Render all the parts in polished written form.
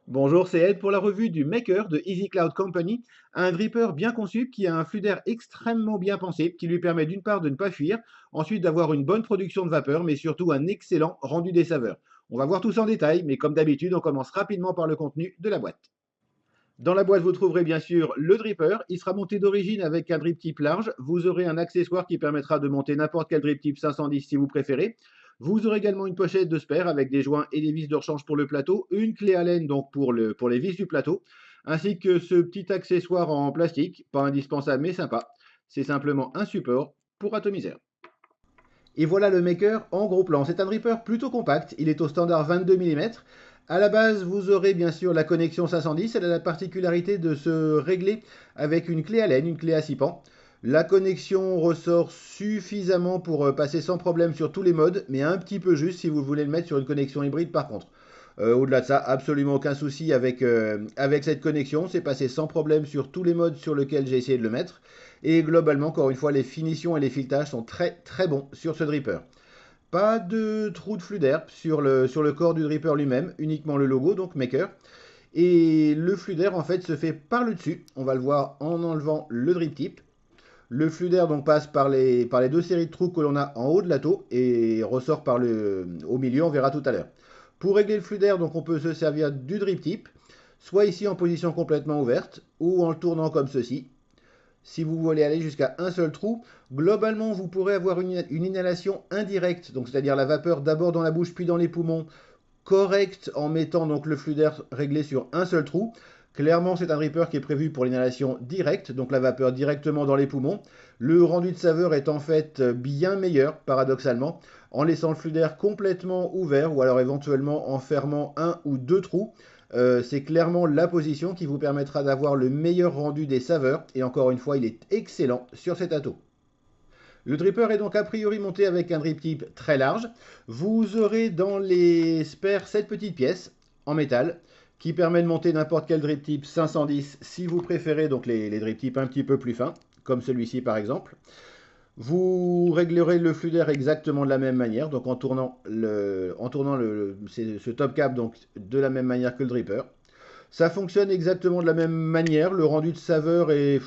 Bonjour, c'est Ed pour la revue du Maker de Easy Cloud Company, un dripper bien conçu qui a un flux d'air extrêmement bien pensé, qui lui permet d'une part de ne pas fuir, ensuite d'avoir une bonne production de vapeur, mais surtout un excellent rendu des saveurs. On va voir tout ça en détail, mais comme d'habitude, on commence rapidement par le contenu de la boîte. Dans la boîte, vous trouverez bien sûr le dripper. Il sera monté d'origine avec un drip type large. Vous aurez un accessoire qui permettra de monter n'importe quel drip type 510 si vous préférez. Vous aurez également une pochette de spare avec des joints et des vis de rechange pour le plateau, une clé Allen donc pour les vis du plateau, ainsi que ce petit accessoire en plastique, pas indispensable mais sympa. C'est simplement un support pour atomiseur. Et voilà le Maker en gros plan. C'est un dripper plutôt compact, il est au standard 22 mm. À la base, vous aurez bien sûr la connexion 510, elle a la particularité de se régler avec une clé Allen, une clé à 6 pans. La connexion ressort suffisamment pour passer sans problème sur tous les modes, mais un petit peu juste si vous voulez le mettre sur une connexion hybride par contre. Au-delà de ça, absolument aucun souci avec cette connexion. C'est passé sans problème sur tous les modes sur lesquels j'ai essayé de le mettre. Et globalement, encore une fois, les finitions et les filetages sont très très bons sur ce dripper. Pas de trou de flux d'air sur le corps du dripper lui-même, uniquement le logo, donc Maker. Et le flux d'air en fait se fait par le dessus. On va le voir en enlevant le drip tip. Le flux d'air donc passe par les deux séries de trous que l'on a en haut de la taux et ressort au milieu, on verra tout à l'heure. Pour régler le flux d'air, donc on peut se servir du drip tip, soit ici en position complètement ouverte, ou en le tournant comme ceci. Si vous voulez aller jusqu'à un seul trou, globalement vous pourrez avoir une inhalation indirecte, donc c'est-à-dire la vapeur d'abord dans la bouche puis dans les poumons, correcte en mettant donc le flux d'air réglé sur un seul trou. Clairement, c'est un dripper qui est prévu pour l'inhalation directe, donc la vapeur directement dans les poumons. Le rendu de saveur est en fait bien meilleur, paradoxalement, en laissant le flux d'air complètement ouvert ou alors éventuellement en fermant un ou deux trous. C'est clairement la position qui vous permettra d'avoir le meilleur rendu des saveurs. Et encore une fois, il est excellent sur cet ato. Le dripper est donc a priori monté avec un drip tip très large. Vous aurez dans les spares cette petite pièce en métal qui permet de monter n'importe quel drip tip 510 si vous préférez donc les drip tips un petit peu plus fins, comme celui-ci par exemple. Vous réglerez le flux d'air exactement de la même manière, donc ce top cap donc de la même manière que le dripper. Ça fonctionne exactement de la même manière. Le rendu de saveur est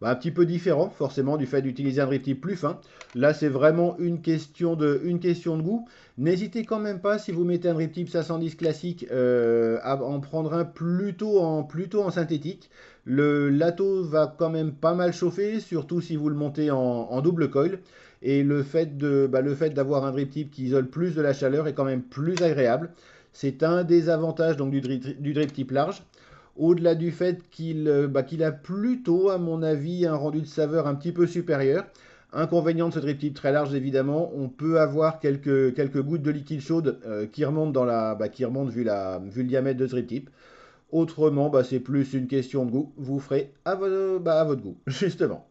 un petit peu différent, forcément, du fait d'utiliser un drip tip plus fin. Là, c'est vraiment une question de goût. N'hésitez quand même pas, si vous mettez un drip tip 510 classique, à en prendre un plutôt en synthétique. Le lato va quand même pas mal chauffer, surtout si vous le montez en double coil. Et le fait d'avoir un drip tip qui isole plus de la chaleur est quand même plus agréable. C'est un des avantages donc, du drip tip large. Au-delà du fait qu'il a plutôt, à mon avis, un rendu de saveur un petit peu supérieur. Inconvénient de ce drip tip très large, évidemment, on peut avoir quelques gouttes de liquide chaude qui remontent, qui remontent vu le diamètre de ce drip tip. Autrement, c'est plus une question de goût. Vous ferez à votre goût, justement.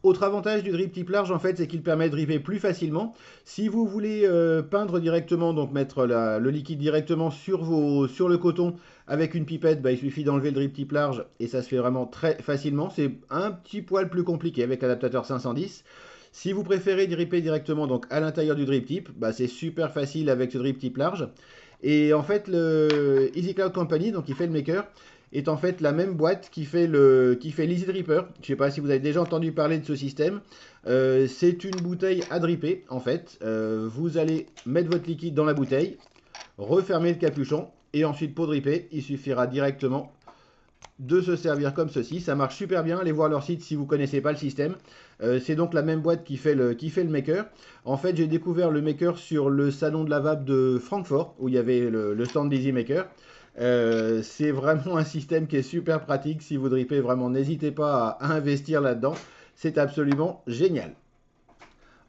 Autre avantage du drip type large, en fait, c'est qu'il permet de dripper plus facilement. Si vous voulez peindre directement, donc mettre le liquide directement sur le coton avec une pipette, il suffit d'enlever le drip type large et ça se fait vraiment très facilement. C'est un petit poil plus compliqué avec l'adaptateur 510. Si vous préférez dripper directement donc à l'intérieur du drip tip, c'est super facile avec ce drip type large. Et en fait, le Easy Cloud Company, donc qui fait le maker, est en fait la même boîte qui fait l'Easy Dripper. Je ne sais pas si vous avez déjà entendu parler de ce système. C'est une bouteille à dripper en fait. Vous allez mettre votre liquide dans la bouteille, refermer le capuchon et ensuite pour dripper, il suffira directement de se servir comme ceci. Ça marche super bien. Allez voir leur site si vous ne connaissez pas le système. C'est donc la même boîte qui fait le maker. En fait, j'ai découvert le maker sur le salon de la vape de Francfort où il y avait le stand d'Easy Maker. C'est vraiment un système qui est super pratique. Si vous dripez, vraiment, n'hésitez pas à investir là-dedans. C'est absolument génial.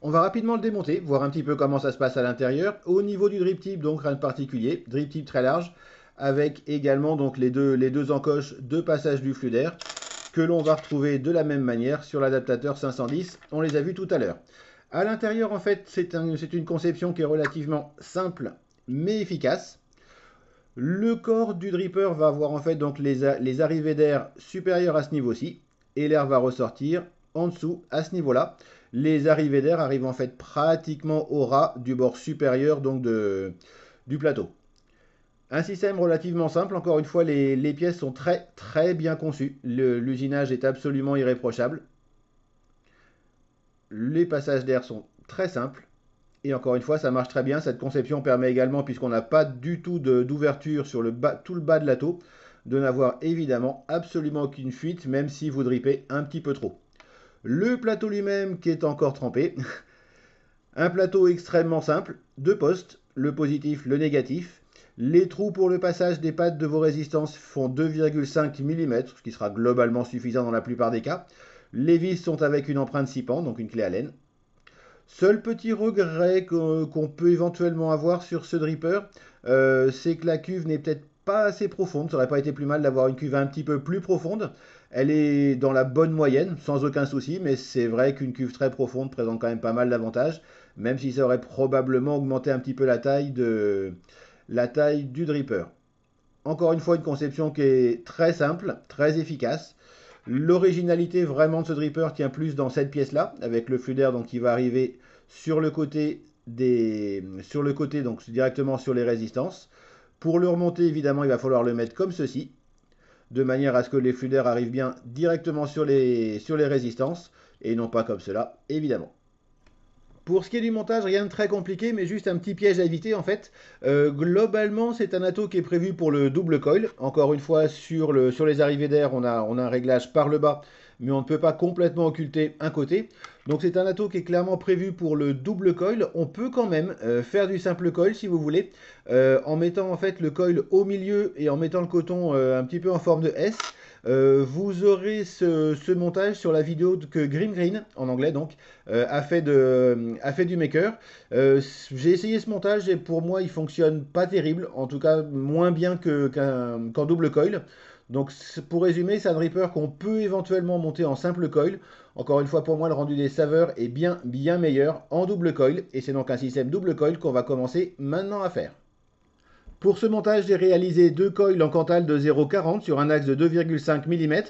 On va rapidement le démonter, voir un petit peu comment ça se passe à l'intérieur. Au niveau du drip tip, donc rien de particulier. Drip tip très large, avec également donc les deux encoches de passage du flux d'air que l'on va retrouver de la même manière sur l'adaptateur 510. On les a vus tout à l'heure. À l'intérieur, en fait, c'est une conception qui est relativement simple mais efficace. Le corps du dripper va avoir en fait donc les arrivées d'air supérieures à ce niveau-ci et l'air va ressortir en dessous à ce niveau-là. Les arrivées d'air arrivent en fait pratiquement au ras du bord supérieur donc du plateau. Un système relativement simple, encore une fois, les pièces sont très bien conçues. L'usinage est absolument irréprochable. Les passages d'air sont très simples. Et encore une fois, ça marche très bien. Cette conception permet également, puisqu'on n'a pas du tout d'ouverture sur tout le bas de l'atto, de n'avoir évidemment absolument aucune fuite, même si vous dripez un petit peu trop. Le plateau lui-même qui est encore trempé. Un plateau extrêmement simple, deux postes, le positif, le négatif. Les trous pour le passage des pattes de vos résistances font 2,5 mm, ce qui sera globalement suffisant dans la plupart des cas. Les vis sont avec une empreinte 6 pans, donc une clé Allen. Seul petit regret qu'on peut éventuellement avoir sur ce dripper, c'est que la cuve n'est peut-être pas assez profonde. Ça aurait pas été plus mal d'avoir une cuve un petit peu plus profonde. Elle est dans la bonne moyenne, sans aucun souci, mais c'est vrai qu'une cuve très profonde présente quand même pas mal d'avantages, même si ça aurait probablement augmenté un petit peu la taille du dripper. Encore une fois, une conception qui est très simple, très efficace. L'originalité vraiment de ce dripper tient plus dans cette pièce-là, avec le flux d'air donc qui va arriver sur le côté donc directement sur les résistances. Pour le remonter, évidemment, il va falloir le mettre comme ceci, de manière à ce que les flux d'air arrivent bien directement sur les résistances, et non pas comme cela, évidemment. Pour ce qui est du montage, rien de très compliqué, mais juste un petit piège à éviter en fait. Globalement, c'est un atto qui est prévu pour le double coil. Encore une fois, sur les arrivées d'air, on a un réglage par le bas, mais on ne peut pas complètement occulter un côté. Donc c'est un atto qui est clairement prévu pour le double coil. On peut quand même faire du simple coil si vous voulez, en mettant en fait le coil au milieu et en mettant le coton un petit peu en forme de S. Vous aurez ce montage sur la vidéo que Grim Green, en anglais donc, a fait du maker. J'ai essayé ce montage et pour moi il fonctionne pas terrible, en tout cas moins bien qu'en double coil. Donc pour résumer, c'est un dripper qu'on peut éventuellement monter en simple coil. Encore une fois, pour moi, le rendu des saveurs est bien meilleur en double coil. Et c'est donc un système double coil qu'on va commencer maintenant à faire. Pour ce montage, j'ai réalisé deux coils en Cantal de 0,40 sur un axe de 2,5 mm,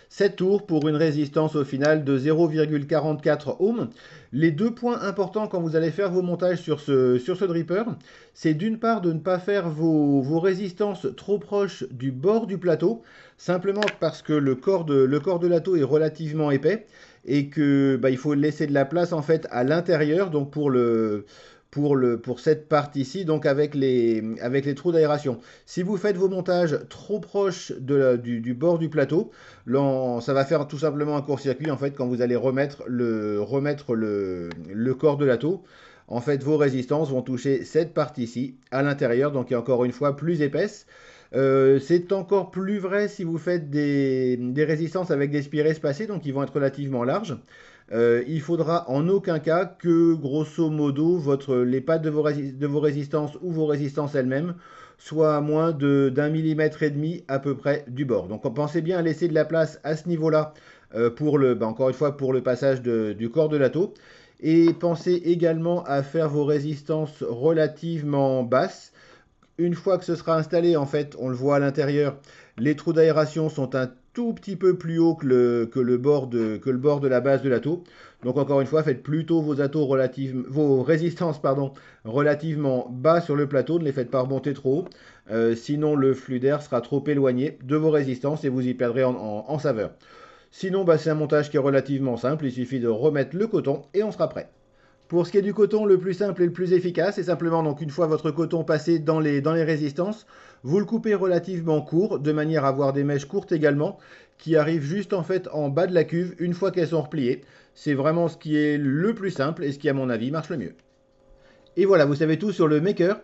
7 tours pour une résistance au final de 0,44 ohms. Les deux points importants quand vous allez faire vos montages sur ce dripper, c'est d'une part de ne pas faire vos résistances trop proches du bord du plateau, simplement parce que le corps de l'atto est relativement épais et que il faut laisser de la place en fait à l'intérieur, donc pour cette partie-ci, donc avec les trous d'aération. Si vous faites vos montages trop proches du bord du plateau, ça va faire tout simplement un court-circuit en fait quand vous allez remettre le corps de l'atto. En fait, vos résistances vont toucher cette partie-ci à l'intérieur, donc qui est encore une fois plus épaisse. C'est encore plus vrai si vous faites des résistances avec des spirés espacés, donc ils vont être relativement larges. Il faudra en aucun cas que, grosso modo, les pattes de vos résistances ou vos résistances elles-mêmes soient à moins d'un millimètre et demi à peu près du bord. Donc pensez bien à laisser de la place à ce niveau-là encore une fois pour le passage du corps de l'atto. Et pensez également à faire vos résistances relativement basses. Une fois que ce sera installé, en fait, on le voit à l'intérieur, les trous d'aération sont un tout petit peu plus haut que le bord de la base de l'atto. Donc encore une fois, faites plutôt vos résistances relativement bas sur le plateau, ne les faites pas remonter trop haut. Sinon le flux d'air sera trop éloigné de vos résistances et vous y perdrez en saveur. Sinon, c'est un montage qui est relativement simple, il suffit de remettre le coton et on sera prêt. Pour ce qui est du coton, le plus simple et le plus efficace, c'est simplement donc une fois votre coton passé dans les résistances, vous le coupez relativement court, de manière à avoir des mèches courtes également, qui arrivent juste en fait en bas de la cuve une fois qu'elles sont repliées. C'est vraiment ce qui est le plus simple et ce qui à mon avis marche le mieux. Et voilà, vous savez tout sur le Maker.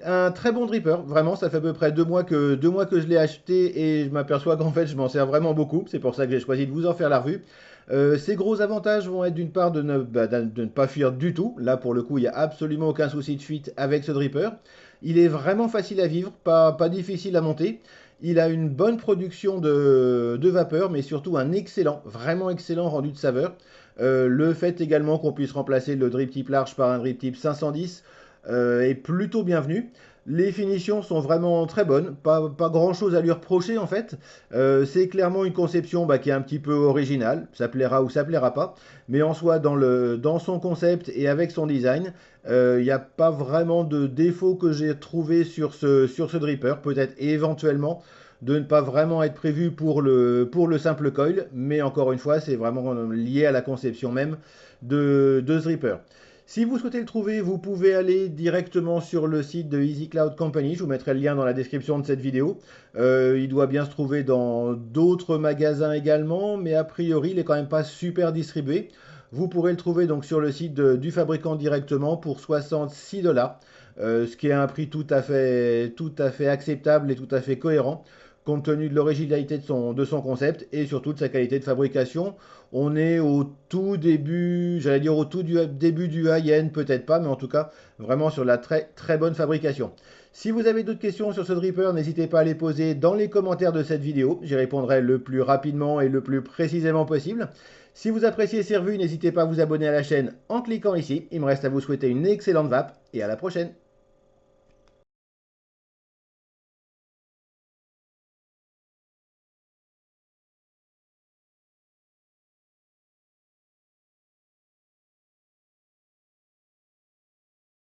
Un très bon dripper, vraiment, ça fait à peu près 2 mois que je l'ai acheté et je m'aperçois qu'en fait je m'en sers vraiment beaucoup. C'est pour ça que j'ai choisi de vous en faire la revue. Ses gros avantages vont être d'une part de ne pas fuir du tout. Là pour le coup il n'y a absolument aucun souci de fuite avec ce dripper. Il est vraiment facile à vivre, pas difficile à monter. Il a une bonne production de vapeur, mais surtout un vraiment excellent rendu de saveur. Le fait également qu'on puisse remplacer le drip type large par un drip type 510 est plutôt bienvenue. Les finitions sont vraiment très bonnes, pas grand chose à lui reprocher en fait. C'est clairement une conception qui est un petit peu originale, ça plaira ou ça plaira pas, mais en soi, dans son concept et avec son design, il n'y a pas vraiment de défaut que j'ai trouvé sur ce dripper. Peut-être éventuellement de ne pas vraiment être prévu pour le simple coil, mais encore une fois, c'est vraiment lié à la conception même de ce dripper. Si vous souhaitez le trouver, vous pouvez aller directement sur le site de Easy Cloud Company. Je vous mettrai le lien dans la description de cette vidéo. Il doit bien se trouver dans d'autres magasins également, mais a priori, il n'est quand même pas super distribué. Vous pourrez le trouver donc sur le site du fabricant directement pour 66 $, ce qui est un prix tout à fait acceptable et tout à fait cohérent compte tenu de l'originalité de son concept et surtout de sa qualité de fabrication. On est au tout début, j'allais dire au tout début du high-end, peut-être pas, mais en tout cas vraiment sur la très très bonne fabrication. Si vous avez d'autres questions sur ce dripper, n'hésitez pas à les poser dans les commentaires de cette vidéo. J'y répondrai le plus rapidement et le plus précisément possible. Si vous appréciez ces revues, n'hésitez pas à vous abonner à la chaîne en cliquant ici. Il me reste à vous souhaiter une excellente vape et à la prochaine.